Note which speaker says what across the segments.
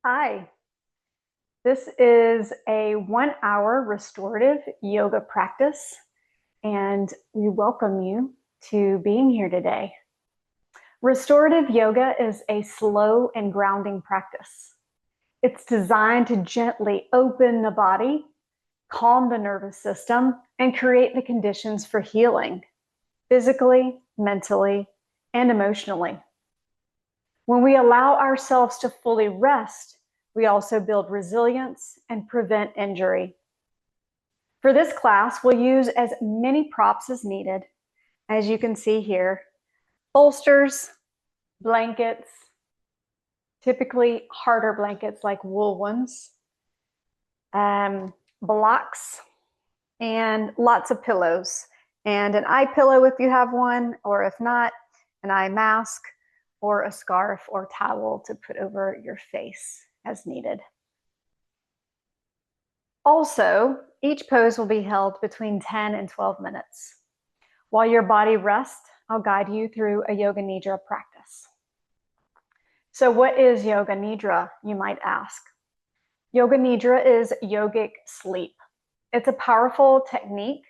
Speaker 1: Hi, this is a 1 hour restorative yoga practice, and we welcome you to being here today. Restorative yoga is a slow and grounding practice. It's designed to gently open the body, calm the nervous system, and create the conditions for healing, physically, mentally, and emotionally. When we allow ourselves to fully rest, we also build resilience and prevent injury. For this class, we'll use as many props as needed. As you can see here, bolsters, blankets, typically harder blankets like wool ones, blocks, and lots of pillows. And an eye pillow if you have one, or if not, an eye mask, or a scarf or towel to put over your face as needed. Also, each pose will be held between 10 and 12 minutes. While your body rests, I'll guide you through a Yoga Nidra practice. So what is Yoga Nidra, you might ask? Yoga Nidra is yogic sleep. It's a powerful technique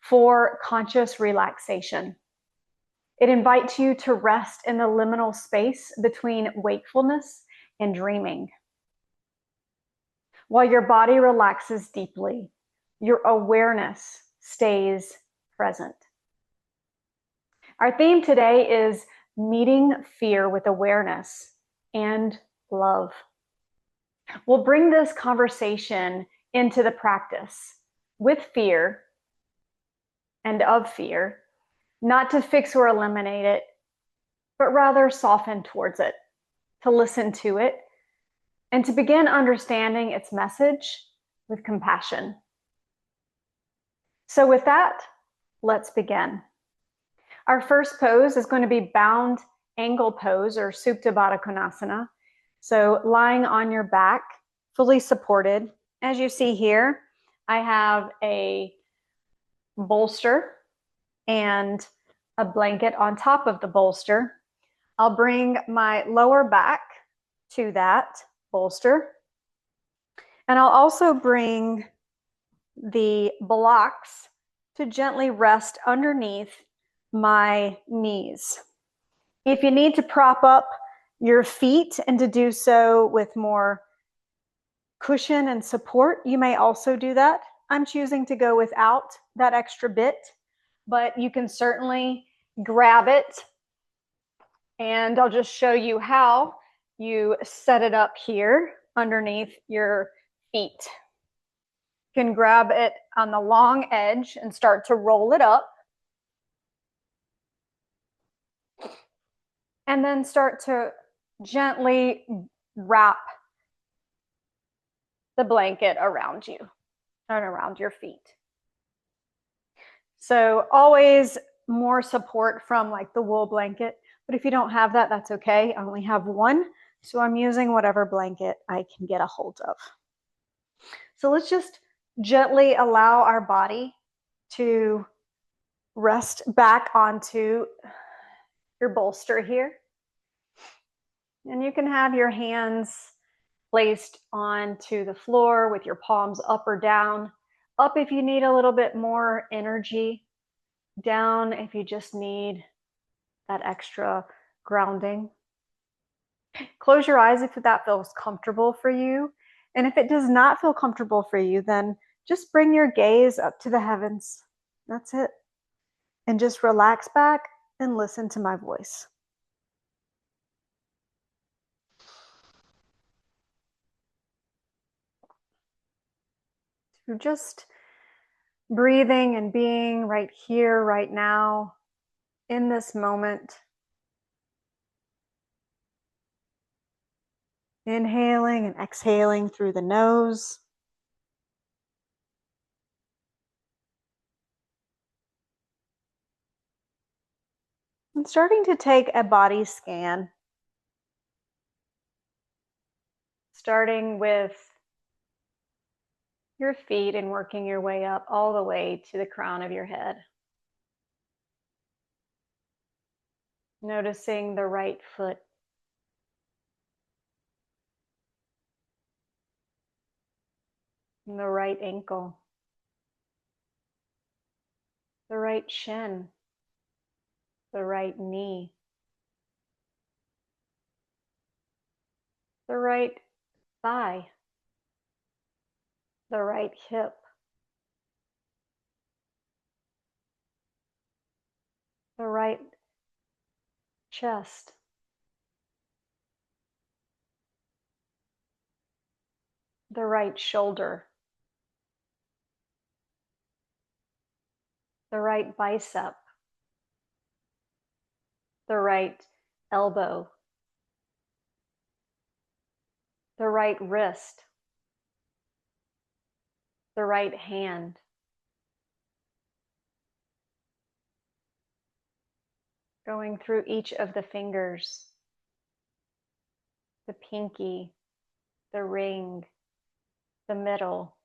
Speaker 1: for conscious relaxation. It invites you to rest in the liminal space between wakefulness and dreaming. While your body relaxes deeply, your awareness stays present. Our theme today is meeting fear with awareness and love. We'll bring this conversation into the practice with fear and of fear, not to fix or eliminate it, but rather soften towards it, to listen to it, and to begin understanding its message with compassion. So with that, let's begin. Our first pose is going to be bound angle pose, or Supta Baddha Konasana. So lying on your back, fully supported. As you see here, I have a bolster and a blanket on top of the bolster. I'll bring my lower back to that bolster. And I'll also bring the blocks to gently rest underneath my knees. If you need to prop up your feet and to do so with more cushion and support, you may also do that. I'm choosing to go without that extra bit, but you can certainly grab it, and I'll just show you how you set it up here underneath your feet. You can grab it on the long edge and start to roll it up, and then start to gently wrap the blanket around you and around your feet. So always more support from like the wool blanket, but if you don't have that, that's okay. I only have one, so I'm using whatever blanket I can get a hold of. So let's just gently allow our body to rest back onto your bolster here. And you can have your hands placed onto the floor with your palms up or down. Up if you need a little bit more energy. Down if you just need that extra grounding. Close your eyes if that feels comfortable for you. And if it does not feel comfortable for you, then just bring your gaze up to the heavens. That's it. And just relax back and listen to my voice. So just breathing and being right here, right now, in this moment. Inhaling and exhaling through the nose. And starting to take a body scan. Starting with your feet and working your way up all the way to the crown of your head. Noticing the right foot. And the right ankle, the right shin, the right knee, the right thigh, the right hip, the right chest, the right shoulder, the right bicep, the right elbow, the right wrist, the right hand, going through each of the fingers, the pinky, the ring, the middle,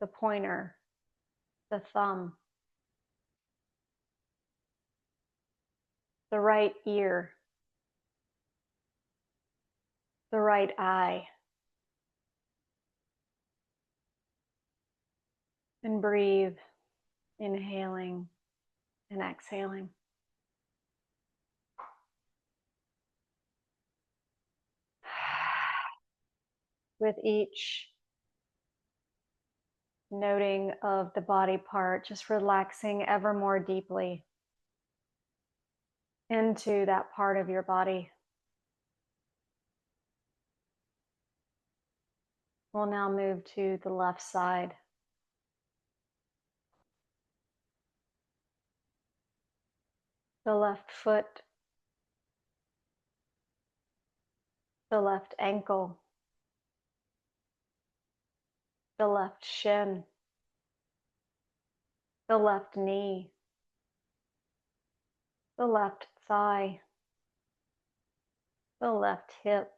Speaker 1: the pointer, the thumb, the right ear, the right eye, and breathe, inhaling and exhaling. With each noting of the body part, just relaxing ever more deeply into that part of your body. We'll now move to the left side. The left foot, the left ankle, the left shin, the left knee, the left thigh, the left hip,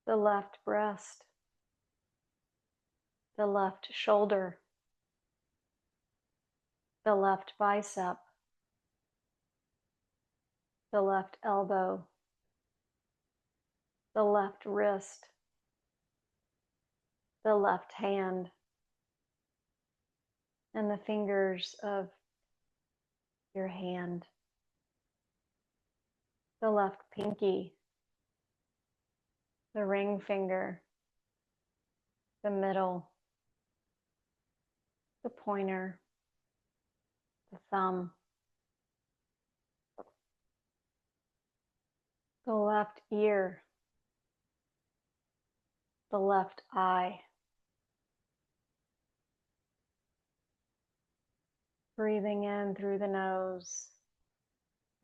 Speaker 1: the left breast, the left shoulder, the left bicep, the left elbow, the left wrist, the left hand, and the fingers of your hand, the left pinky, the ring finger, the middle, the pointer, the thumb, the left ear, the left eye. Breathing in through the nose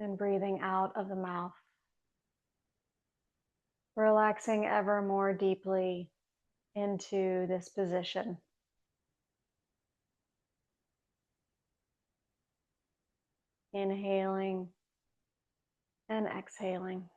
Speaker 1: and breathing out of the mouth. Relaxing ever more deeply into this position. Inhaling and exhaling.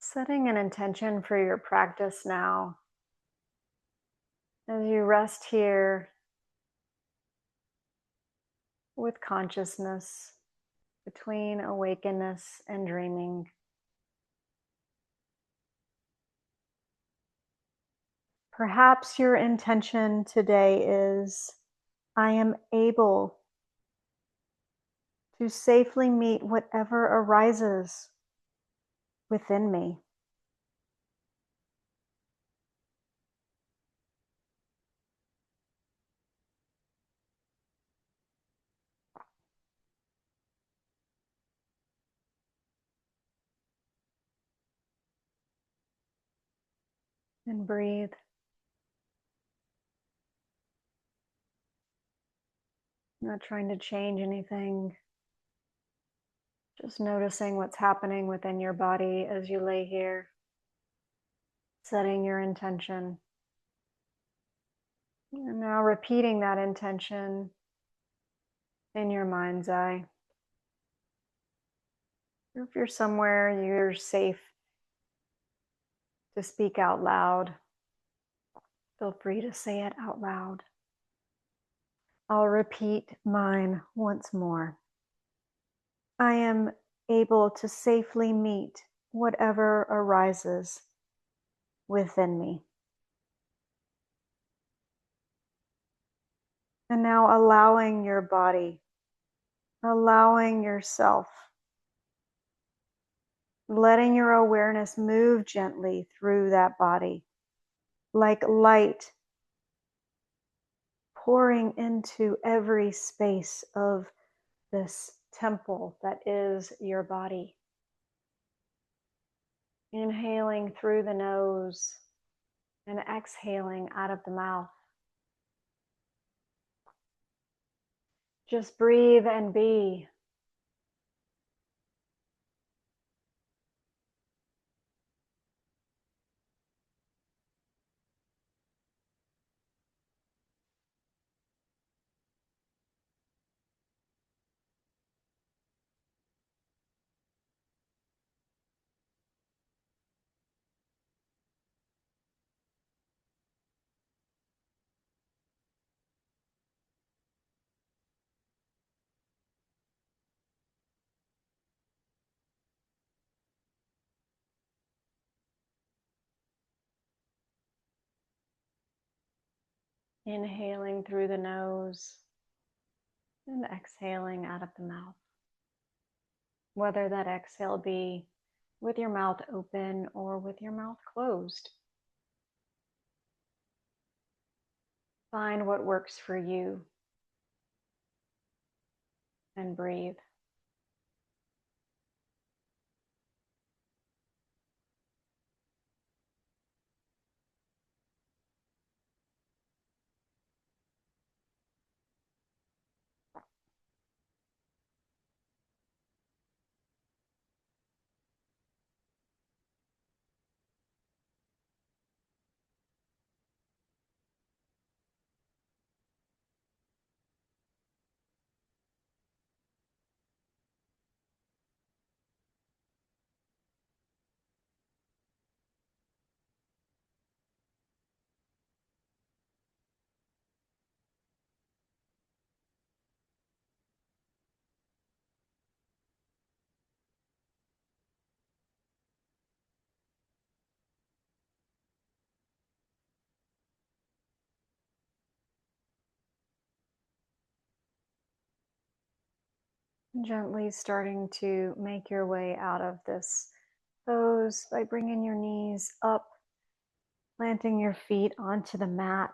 Speaker 1: Setting an intention for your practice now. As you rest here with consciousness between awakeness and dreaming. Perhaps your intention today is, I am able to safely meet whatever arises within me. And breathe. Not trying to change anything. Just noticing what's happening within your body as you lay here. setting your intention. And now repeating that intention in your mind's eye. Or if you're somewhere you're safe to speak out loud, feel free to say it out loud. I'll repeat mine once more. I am able to safely meet whatever arises within me. And now allowing your body, allowing yourself, letting your awareness move gently through that body, like light pouring into every space of this temple that is your body. Inhaling through the nose and exhaling out of the mouth. Just breathe and be. Inhaling through the nose and exhaling out of the mouth. Whether that exhale be with your mouth open or with your mouth closed. Find what works for you and breathe. Gently starting to make your way out of this pose by bringing your knees up, planting your feet onto the mat,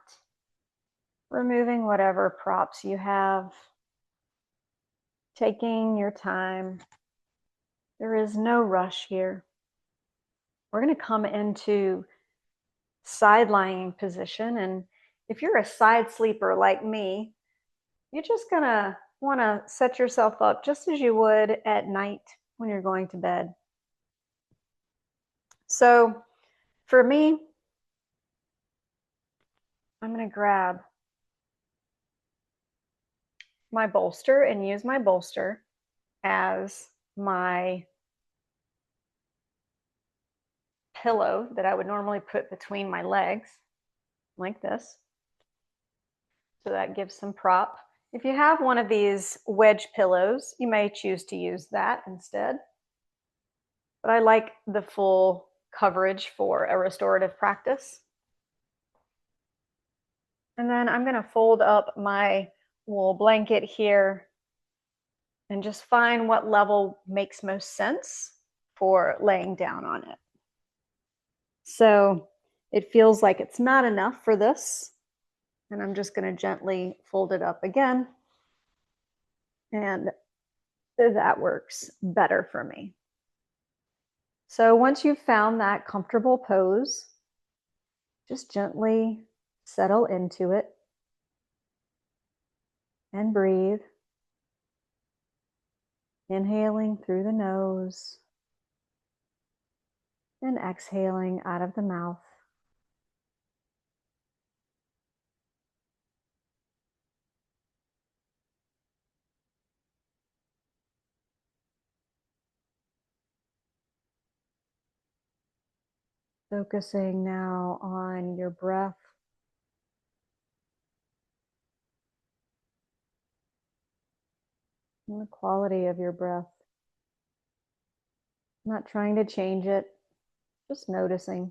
Speaker 1: removing whatever props you have, taking your time. There is no rush here. We're going to come into side lying position, and if you're a side sleeper like me, you're just going to want to set yourself up just as you would at night when you're going to bed. So for me, I'm going to grab my bolster and use my bolster as my pillow that I would normally put between my legs, like this. So that gives some prop. If you have one of these wedge pillows, you may choose to use that instead. But I like the full coverage for a restorative practice. And then I'm going to fold up my wool blanket here and just find what level makes most sense for laying down on it. So it feels like it's not enough for this. And I'm just going to gently fold it up again. And that works better for me. So once you've found that comfortable pose, just gently settle into it and breathe. Inhaling through the nose and exhaling out of the mouth. Focusing now on your breath. And the quality of your breath. Not trying to change it, just noticing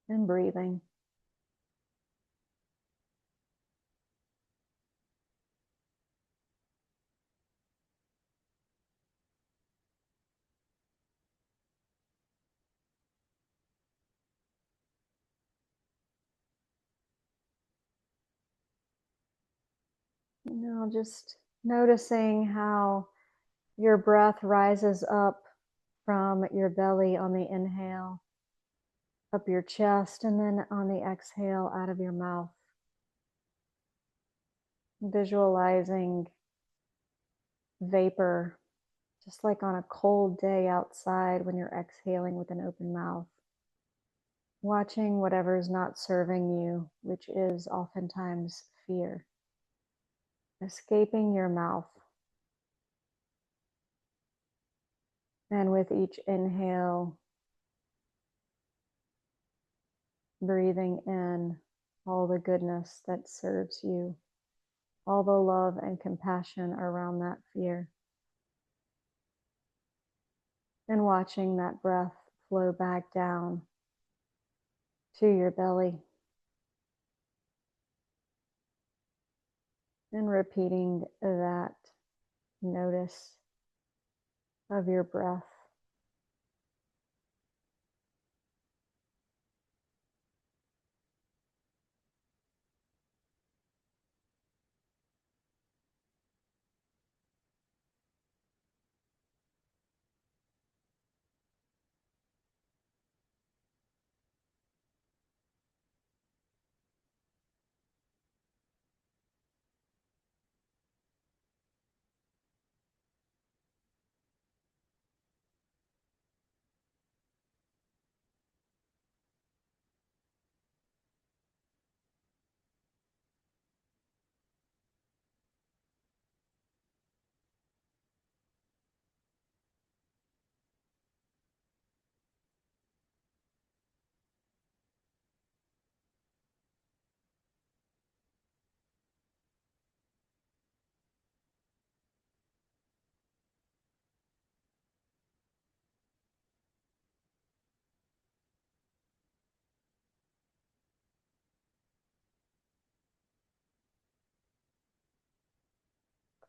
Speaker 1: and breathing. Now just noticing how your breath rises up from your belly on the inhale, up your chest, and then on the exhale out of your mouth. Visualizing vapor, just like on a cold day outside when you're exhaling with an open mouth. Watching whatever is not serving you, which is oftentimes fear, escaping your mouth. And with each inhale, breathing in all the goodness that serves you, all the love and compassion around that fear. And watching that breath flow back down to your belly. And repeating that notice of your breath.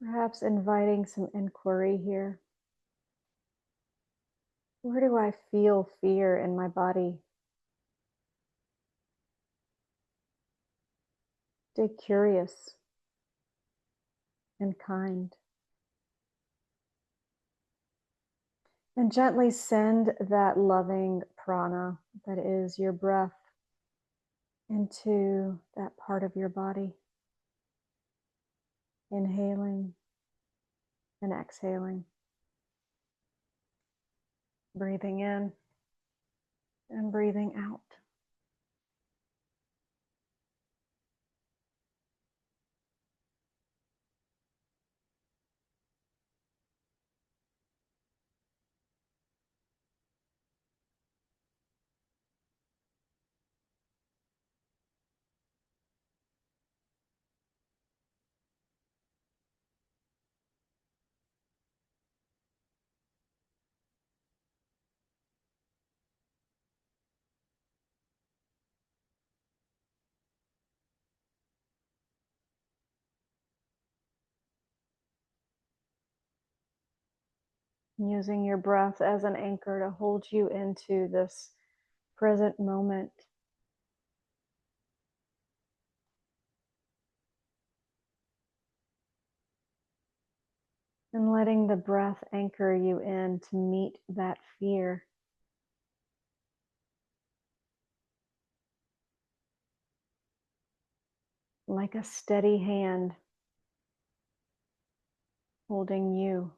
Speaker 1: Perhaps inviting some inquiry here. Where do I feel fear in my body? Stay curious and kind. And gently send that loving prana, that is your breath, into that part of your body. Inhaling and exhaling. Breathing in and breathing out. Using your breath as an anchor to hold you into this present moment. And letting the breath anchor you in to meet that fear. Like a steady hand holding you.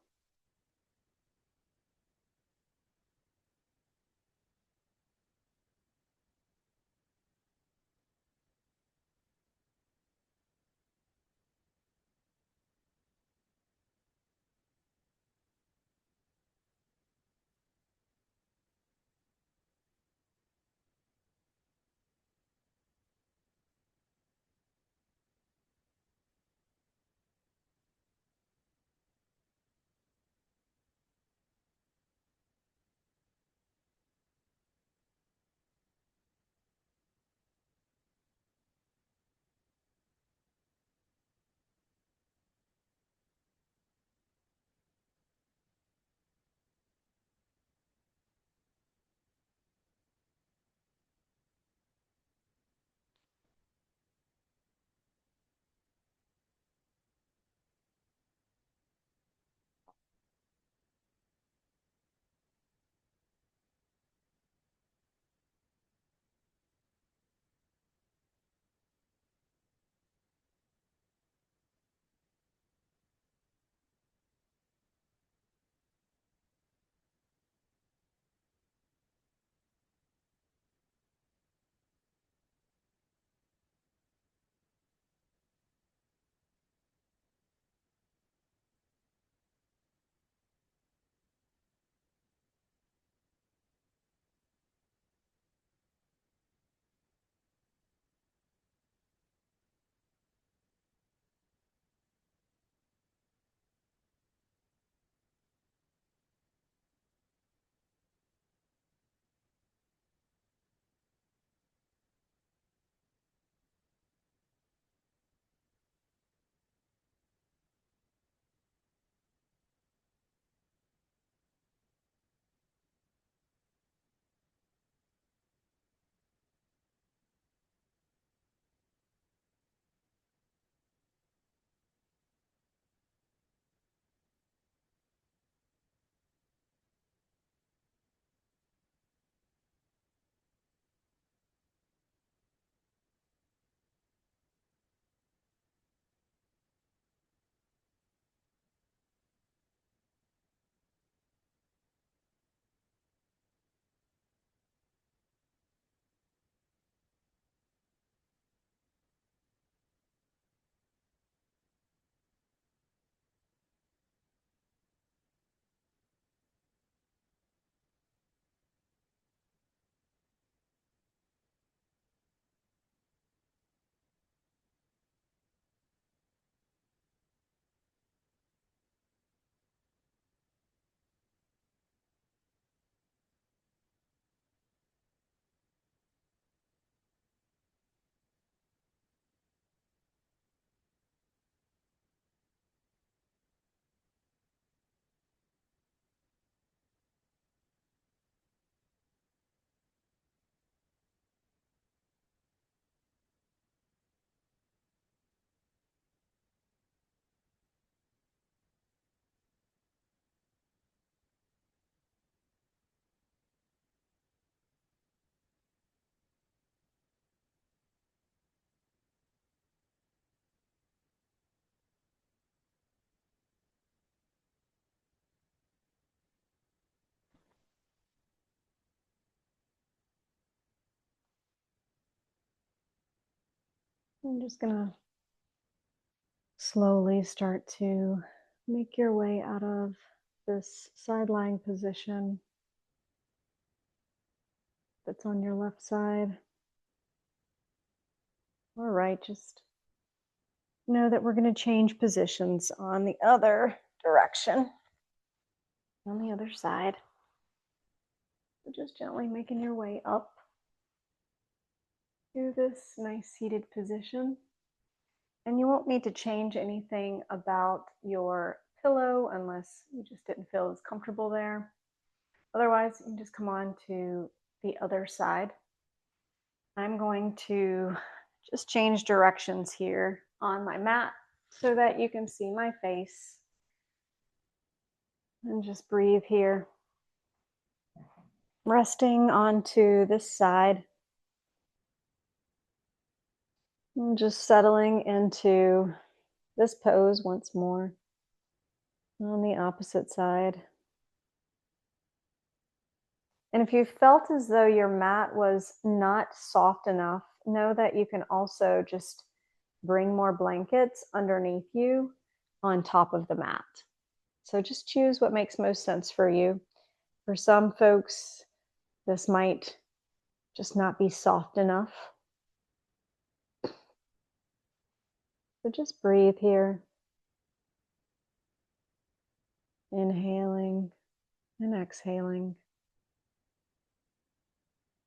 Speaker 1: I'm just going to slowly start to make your way out of this side lying position that's on your left side. All right, just know that we're going to change positions on the other direction, on the other side. So just gently making your way up to this nice seated position. And you won't need to change anything about your pillow unless you just didn't feel as comfortable there. Otherwise, you can just come on to the other side. I'm going to just change directions here on my mat so that you can see my face. And just breathe here. Resting onto this side. And just settling into this pose once more on the opposite side. And if you felt as though your mat was not soft enough, know that you can also just bring more blankets underneath you on top of the mat. So just choose what makes most sense for you. For some folks, this might just not be soft enough. So just breathe here. Inhaling and exhaling.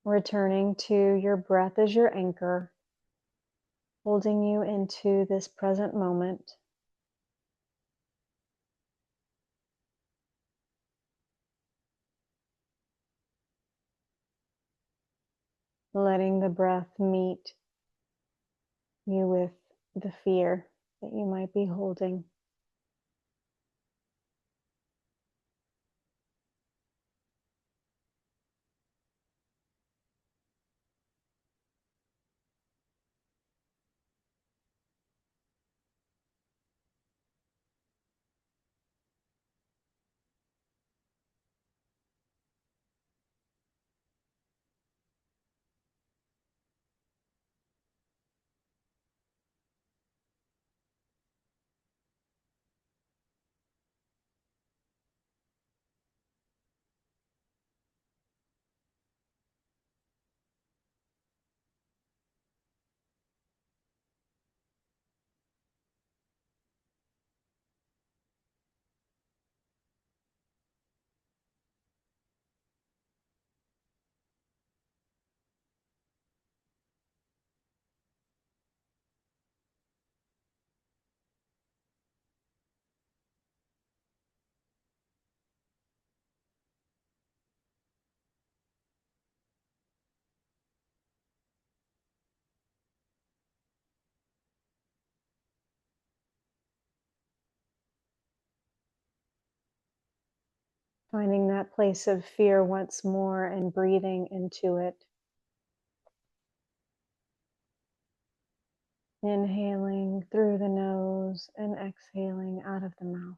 Speaker 1: Returning to your breath as your anchor, holding you into this present moment. Letting the breath meet you with the fear that you might be holding. Finding that place of fear once more and breathing into it. Inhaling through the nose and exhaling out of the mouth.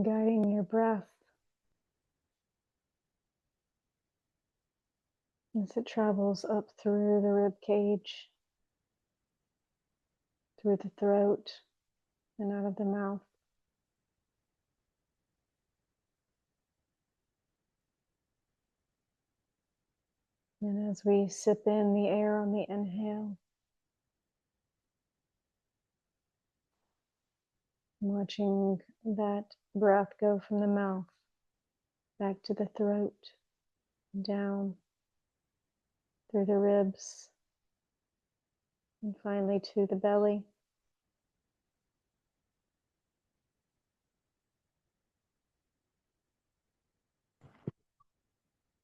Speaker 1: guiding your breath as it travels up through the rib cage, through the throat, and out of the mouth. And as we sip in the air on the inhale, watching that breath go from the mouth back to the throat, down through the ribs, and finally to the belly.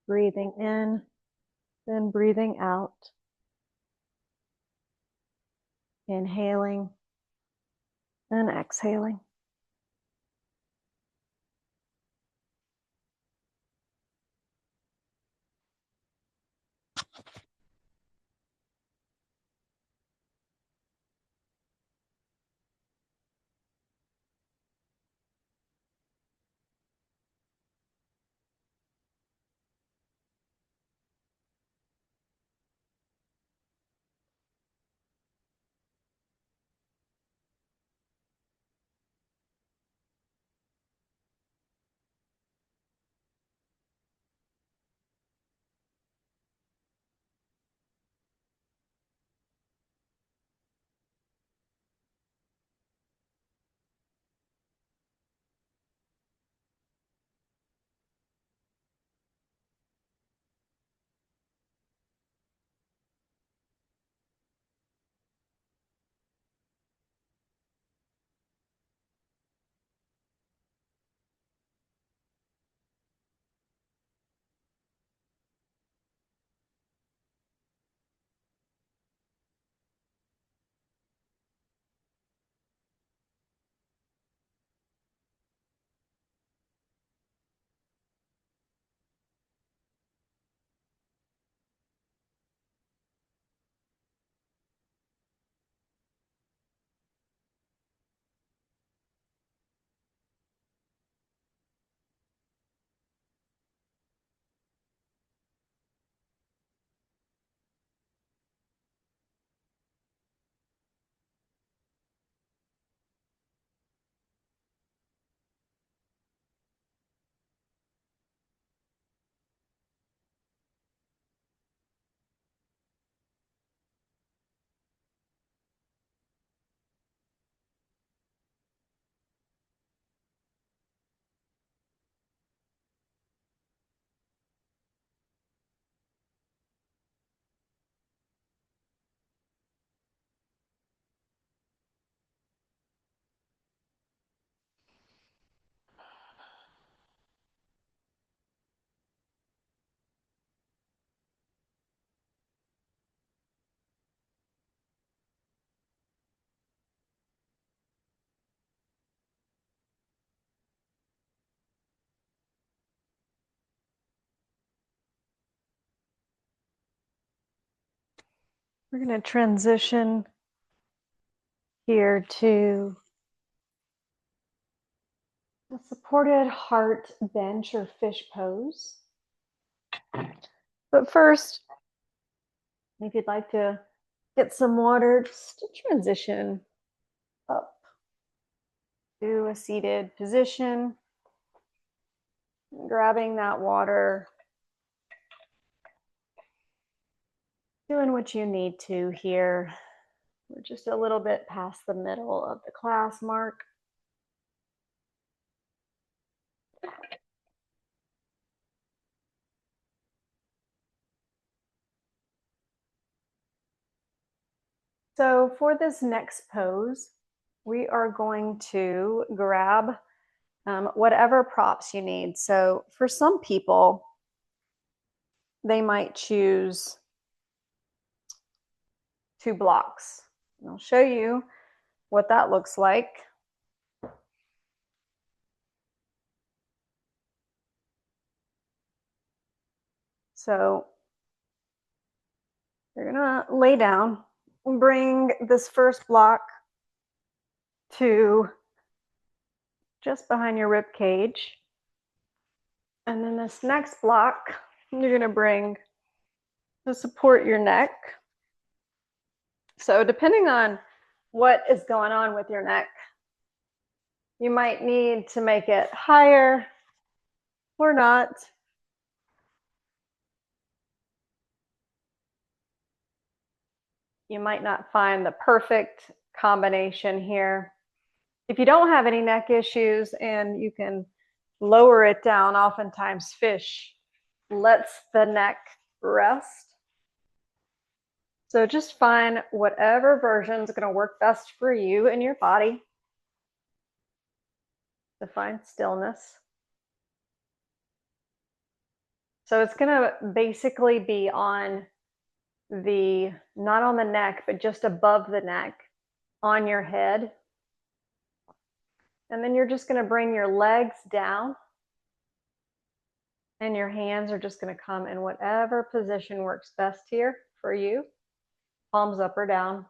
Speaker 1: Breathing in, then breathing out. Inhaling and exhaling. We're going to transition here to a supported heart bench or fish pose. But first, if you'd like to get some water, just transition up to a seated position, grabbing that water, doing what you need to here. We're just a little bit past the middle of the class mark. So for this next pose, we are going to grab whatever props you need. So for some people, they might choose 2 blocks. And I'll show you what that looks like. So you're gonna lay down and bring this first block to just behind your rib cage. And then this next block, you're going to bring to support your neck. So depending on what is going on with your neck, you might need to make it higher or not. You might not find the perfect combination here. If you don't have any neck issues and you can lower it down, oftentimes fish lets the neck rest. So just find whatever version is going to work best for you and your body to find stillness. So it's going to basically be on the, not on the neck, but just above the neck, on your head. And then you're just going to bring your legs down. And your hands are just going to come in whatever position works best here for you. Palms up or down.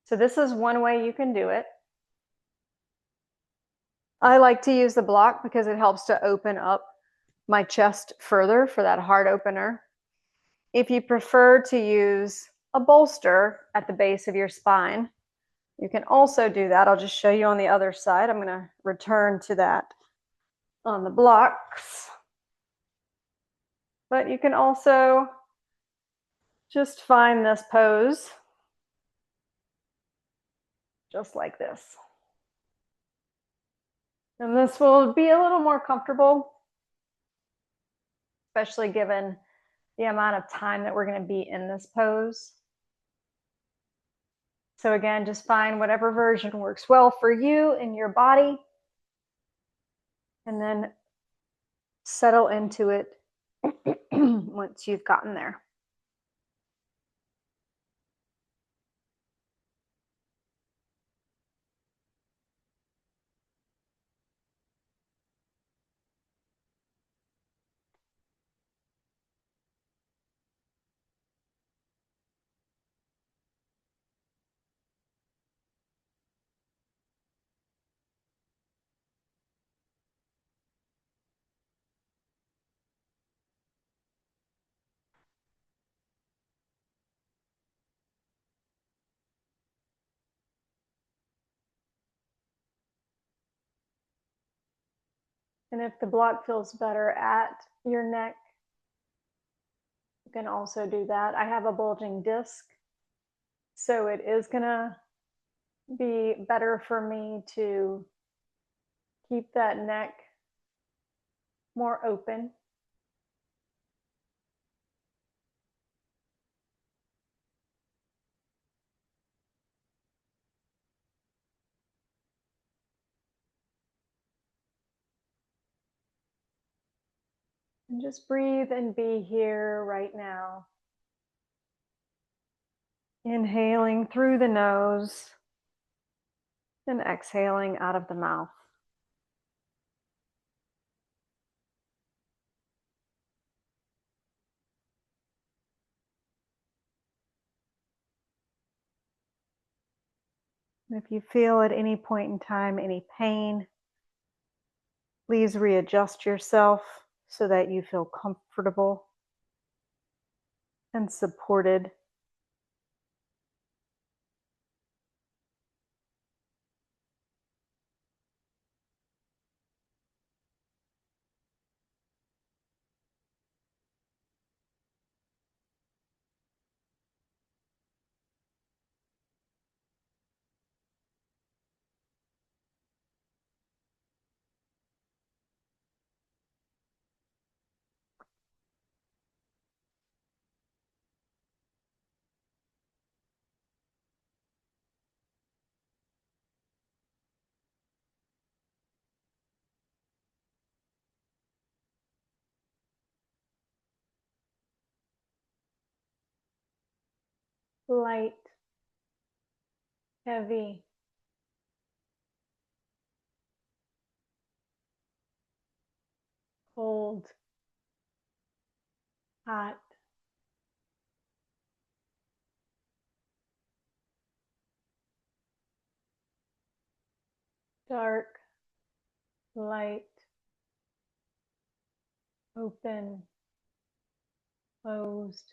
Speaker 1: So this is one way you can do it. I like to use the block because it helps to open up my chest further for that heart opener. If you prefer to use a bolster at the base of your spine, you can also do that. I'll just show you on the other side. I'm going to return to that on the blocks. But you can also just find this pose just like this. And this will be a little more comfortable, especially given the amount of time that we're going to be in this pose. So again, just find whatever version works well for you and your body, and then settle into it once you've gotten there. And if the block feels better at your neck, you can also do that. I have a bulging disc, so it is going to be better for me to keep that neck more open. And just breathe and be here right now. Inhaling through the nose and exhaling out of the mouth. And if you feel at any point in time any pain, please readjust yourself so that you feel comfortable and supported. Light, heavy, cold, hot, dark, light, open, closed.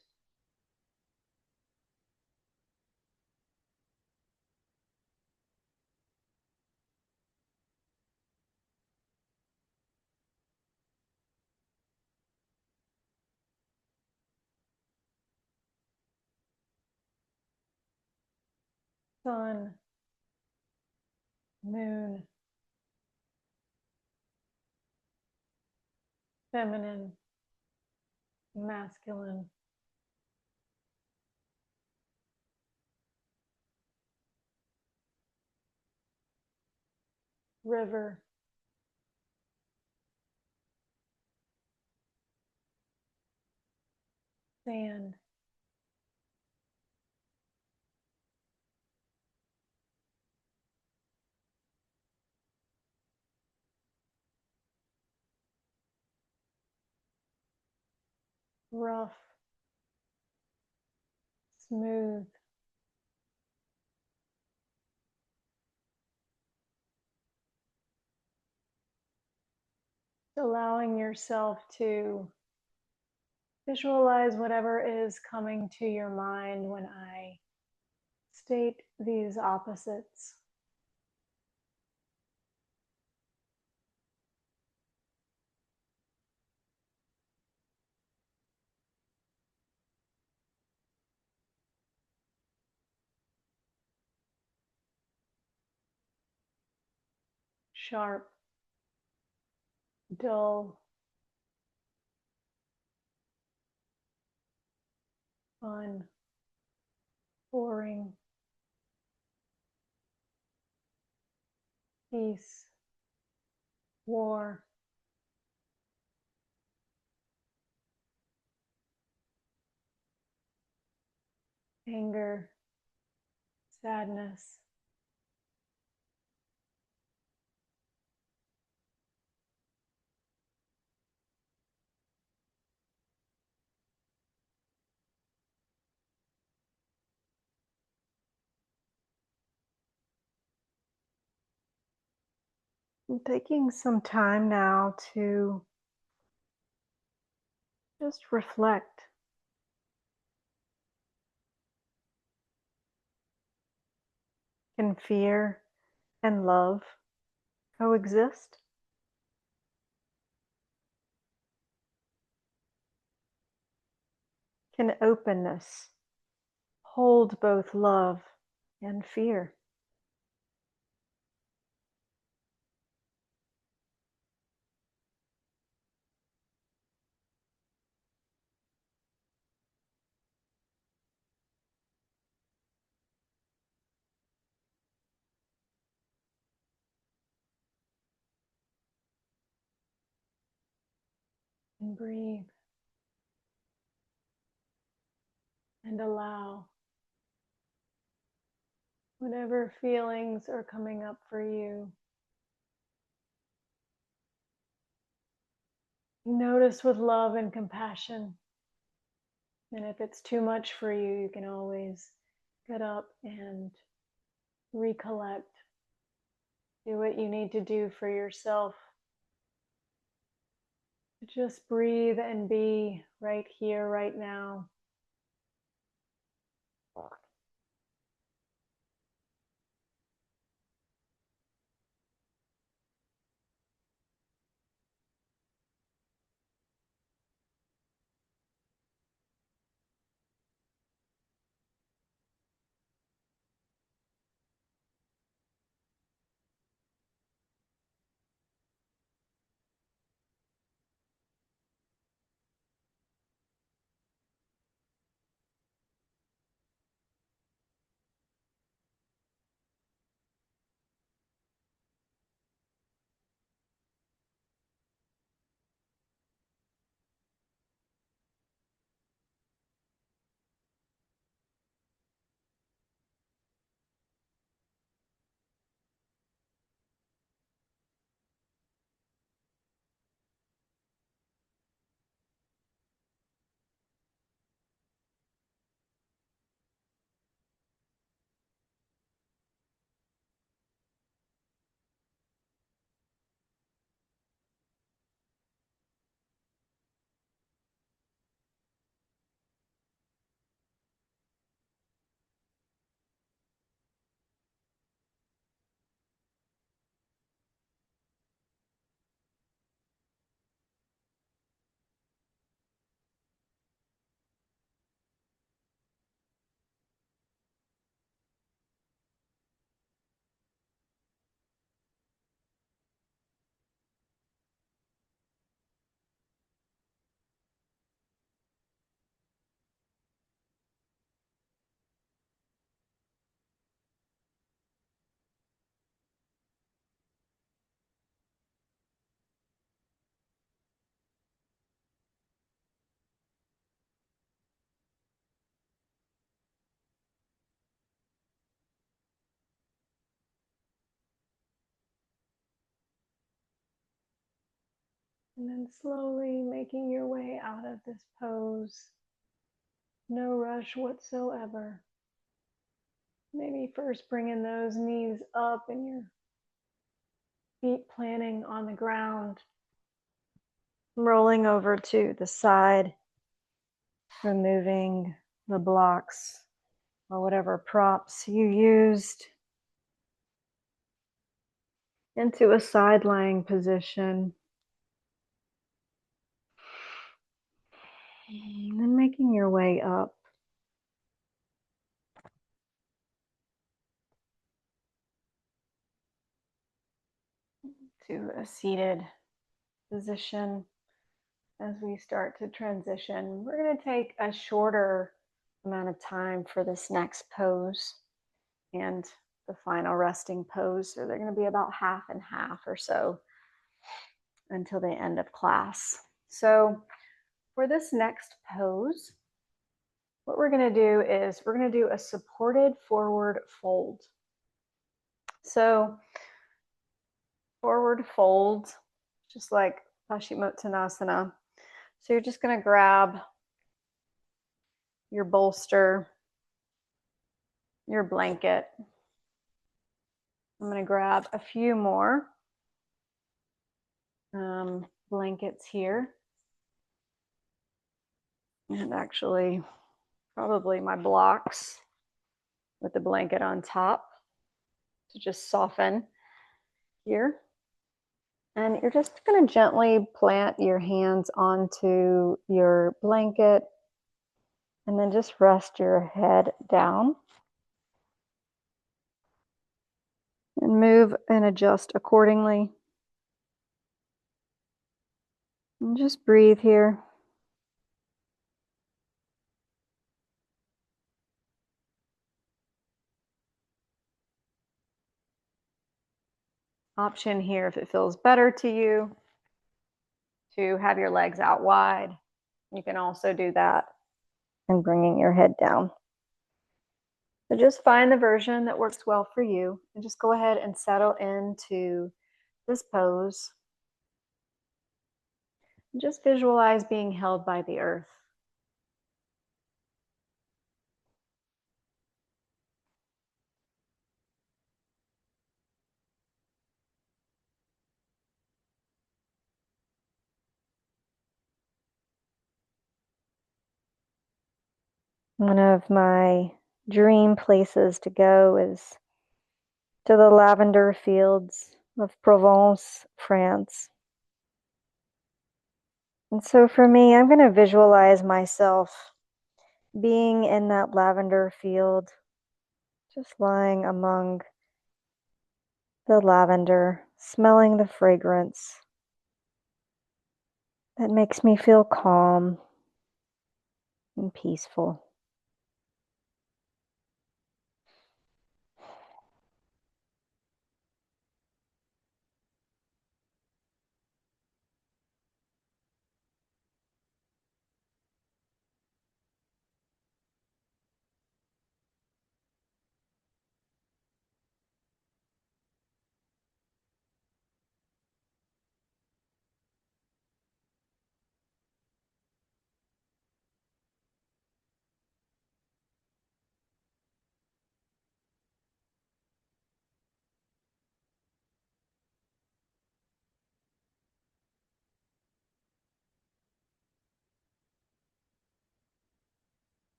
Speaker 1: Sun, moon, feminine, masculine, river, sand, rough, smooth, allowing yourself to visualize whatever is coming to your mind when I state these opposites. Sharp, dull, fun, boring, peace, war, anger, sadness. I'm taking some time now to just reflect. Can fear and love coexist? Can openness hold both love and fear? And breathe and allow whatever feelings are coming up for you. Notice with love and compassion. And if it's too much for you, you can always get up and recollect. Do what you need to do for yourself. Just breathe and be right here, right now. And then slowly making your way out of this pose. No rush whatsoever. Maybe first bringing those knees up and your feet planting on the ground. Rolling over to the side, removing the blocks or whatever props you used into a side lying position. And then making your way up to a seated position. As we start to transition, we're going to take a shorter amount of time for this next pose and the final resting pose. So they're going to be about half and half or so until the end of class. So for this next pose, what we're going to do is we're going to do a supported forward fold. So forward fold, just like Paschimottanasana. So you're just going to grab your bolster, your blanket. I'm going to grab a few more blankets here. And actually, probably my blocks with the blanket on top to just soften here. And you're just going to gently plant your hands onto your blanket and then just rest your head down and move and adjust accordingly. And just breathe here. Option here, if it feels better to you, to have your legs out wide. You can also do that and bringing your head down. So just find the version that works well for you and just go ahead and settle into this pose. And just visualize being held by the earth. One of my dream places to go is to the lavender fields of Provence, France. And so for me, I'm going to visualize myself being in that lavender field, just lying among the lavender, smelling the fragrance that makes me feel calm and peaceful.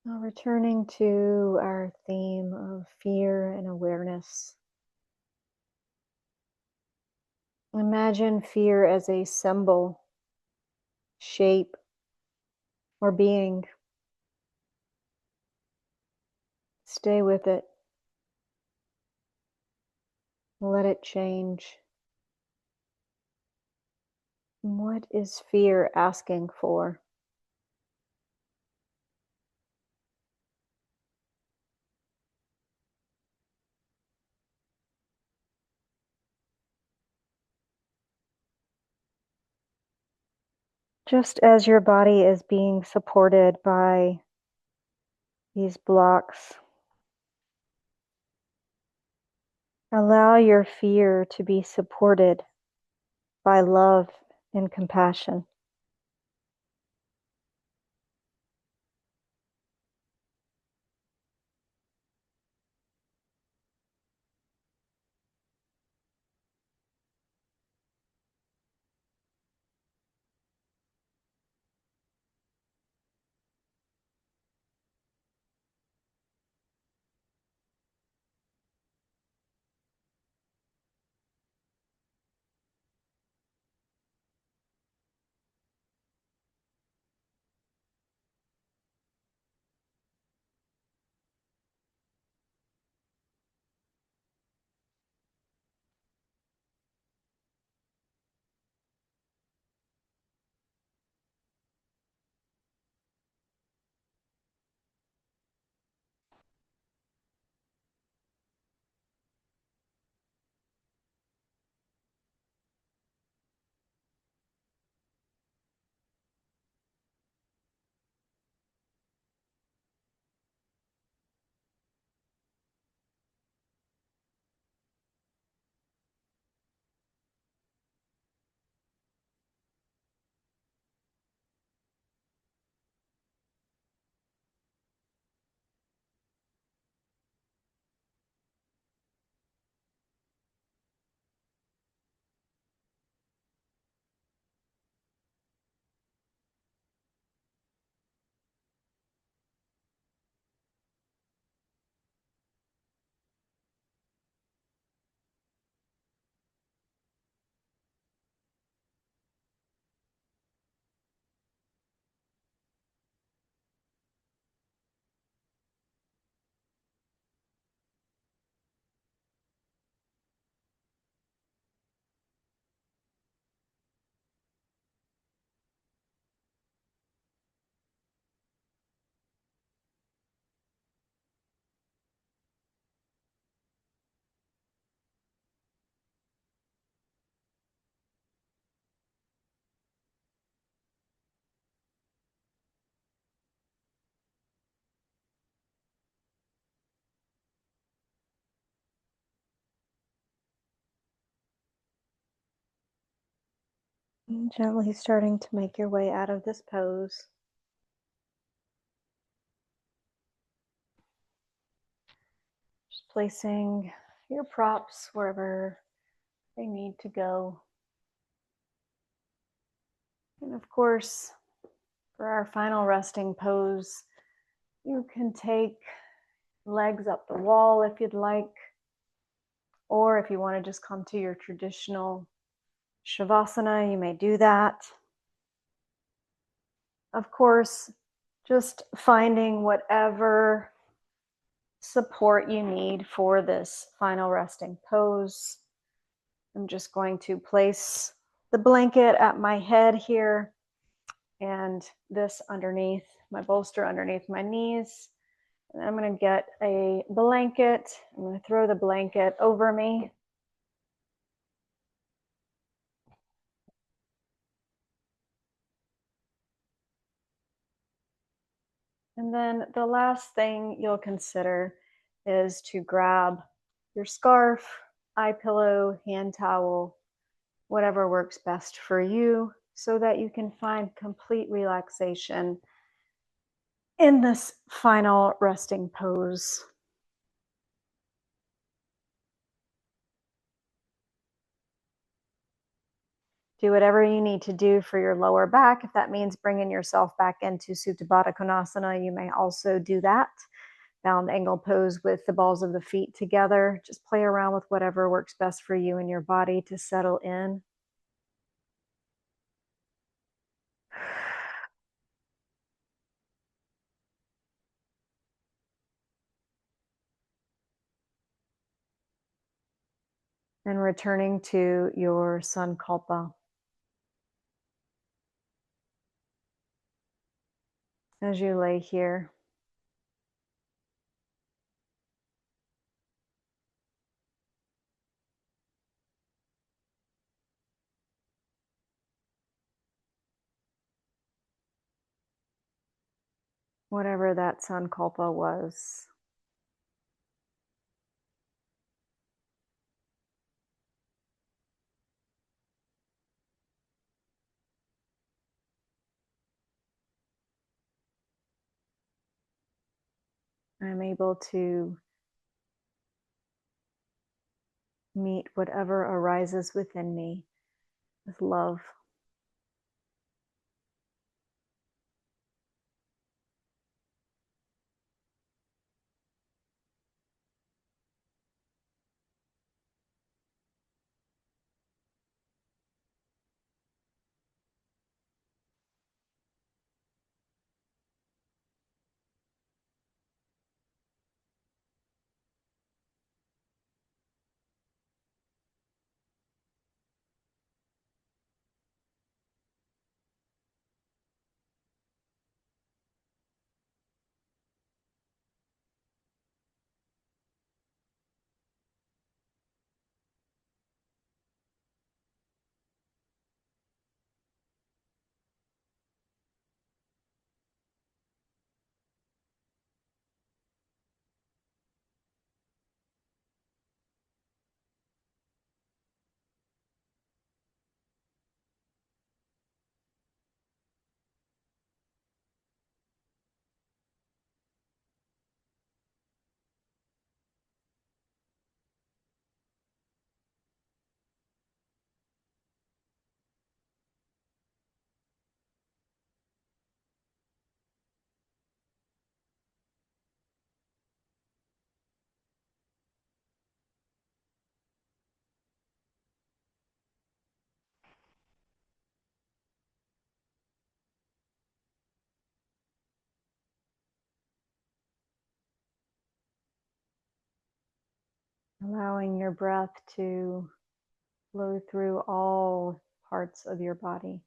Speaker 1: Now returning to our theme of fear and awareness. Imagine fear as a symbol, shape, or being. Stay with it. Let it change. What is fear asking for? Just as your body is being supported by these blocks, allow your fear to be supported by love and compassion. And gently starting to make your way out of this pose. Just placing your props wherever they need to go. And of course, for our final resting pose, you can take legs up the wall if you'd like, or if you want to just come to your traditional Shavasana, you may do that. Of course, just finding whatever support you need for this final resting pose. I'm just going to place the blanket at my head here and this underneath my bolster, underneath my knees. And I'm going to get a blanket. I'm going to throw the blanket over me. And then the last thing you'll consider is to grab your scarf, eye pillow, hand towel, whatever works best for you, so that you can find complete relaxation in this final resting pose. Do whatever you need to do for your lower back. If that means bringing yourself back into Supta Baddha Konasana, you may also do that. Bound angle pose with the balls of the feet together. Just play around with whatever works best for you and your body to settle in. And returning to your Sankalpa. As you lay here, whatever that sankalpa was. I'm able to meet whatever arises within me with love. Allowing your breath to flow through all parts of your body.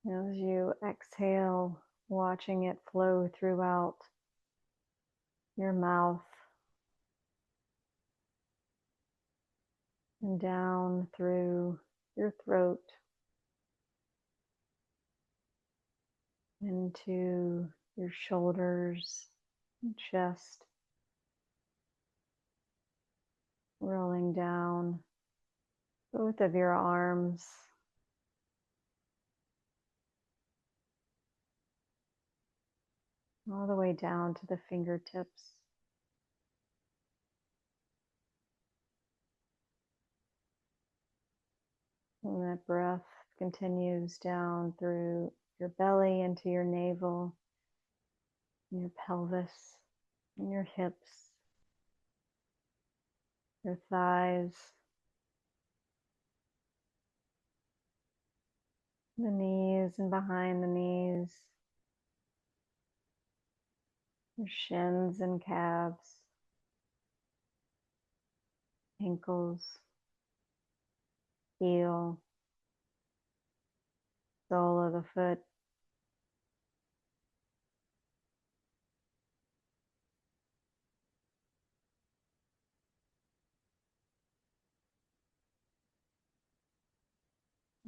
Speaker 1: As you exhale, watching it flow throughout your mouth and down through your throat into your shoulders and chest, rolling down both of your arms, all the way down to the fingertips. And that breath continues down through your belly into your navel, your pelvis, and your hips, your thighs, the knees and behind the knees, your shins and calves, ankles, heel, sole of the foot,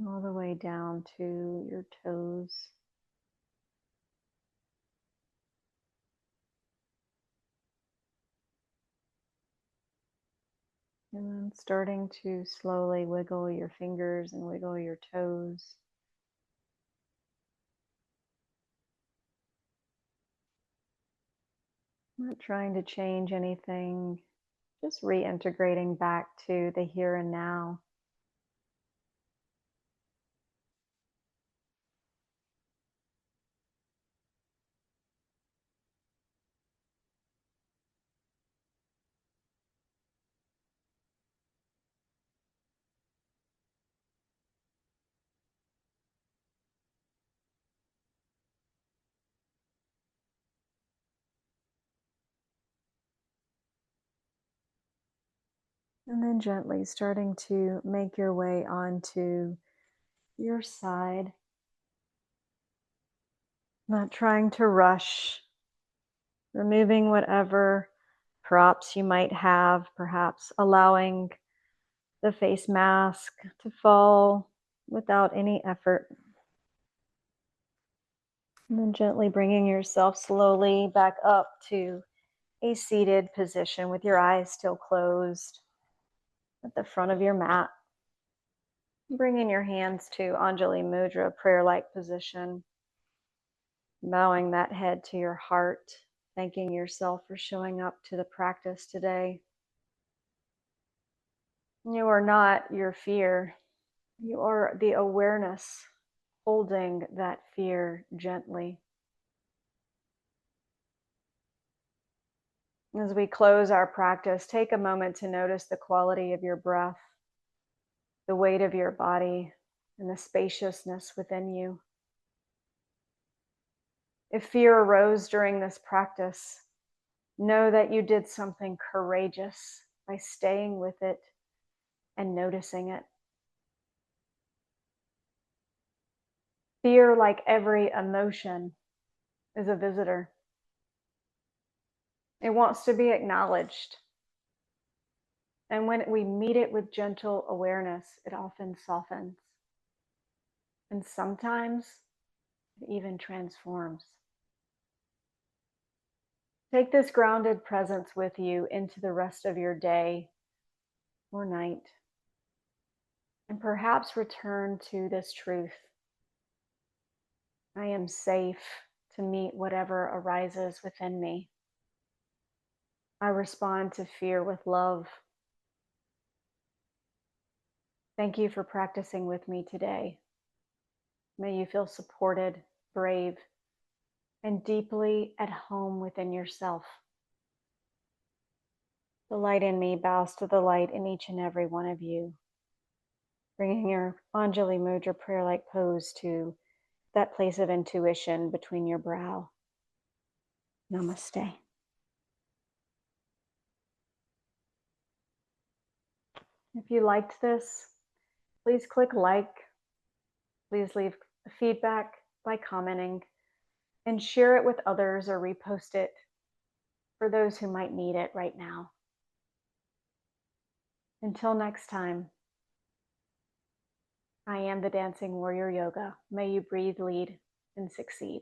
Speaker 1: all the way down to your toes. And then starting to slowly wiggle your fingers and wiggle your toes. Not trying to change anything, just reintegrating back to the here and now. And then gently starting to make your way onto your side. Not trying to rush, removing whatever props you might have, perhaps allowing the face mask to fall without any effort. And then gently bringing yourself slowly back up to a seated position with your eyes still closed at the front of your mat. Bringing your hands to Anjali Mudra, prayer-like position. Bowing that head to your heart, thanking yourself for showing up to the practice today. You are not your fear. You are the awareness holding that fear gently. As we close our practice, take a moment to notice the quality of your breath, the weight of your body, and the spaciousness within you. If fear arose during this practice, know that you did something courageous by staying with it and noticing it. Fear, like every emotion, is a visitor. It wants to be acknowledged. And when we meet it with gentle awareness, it often softens. And sometimes it even transforms. Take this grounded presence with you into the rest of your day or night. And perhaps return to this truth. I am safe to meet whatever arises within me. I respond to fear with love. Thank you for practicing with me today. May you feel supported, brave, and deeply at home within yourself. The light in me bows to the light in each and every one of you. Bringing your Anjali Mudra prayer-like pose to that place of intuition between your brow. Namaste. If you liked this, please click like. Please leave feedback by commenting and share it with others or repost it for those who might need it right now. Until next time, I am the Dancing Warrior Yoga. May you breathe, lead, and succeed.